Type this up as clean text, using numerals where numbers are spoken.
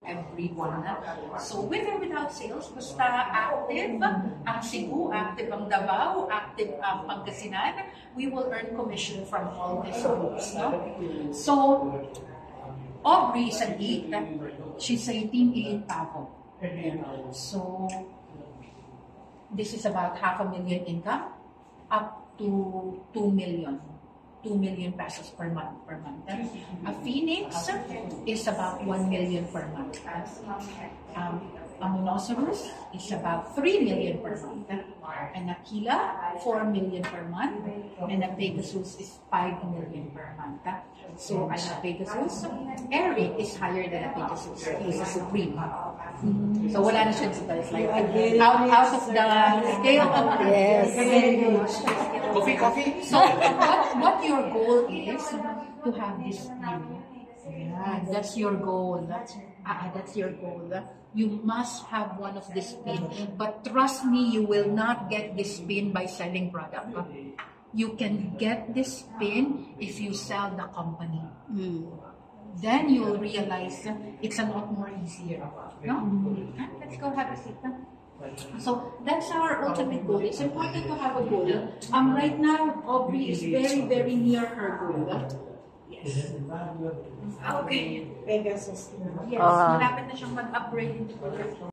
everyone. So with or without sales, basta active ang Cebu, active ang Davao, active ang Pangasinan, we will earn commission from all these groups. No? So Aubrey is an 8. She's a team 8 Pavo. So this is about 500,000 income up to 2 million. 2 million pesos per month. A Phoenix is about 1 million per month. A Monoceros is about 3 million per month. And Aquila, 4 million per month. And a Pegasus is 5 million per month. So, a Pegasus, Eric is higher than a Pegasus. He's a supreme. So, wala na siya dito. It's like out of the scale of yes. Coffee. So, what your goal is to have this spin. Yeah, that's your goal. That's your goal. You must have one of this spin. But trust me, you will not get this spin by selling product. You can get this spin if you sell the company. Then you'll realize it's a lot more easier. No? Let's go have a seat. So that's our ultimate goal. It's important to have a goal. Right now, Aubrey is very, very near her goal. Yes. Okay. Pegasus. Yes. Malapit na siyang mag-upgrade into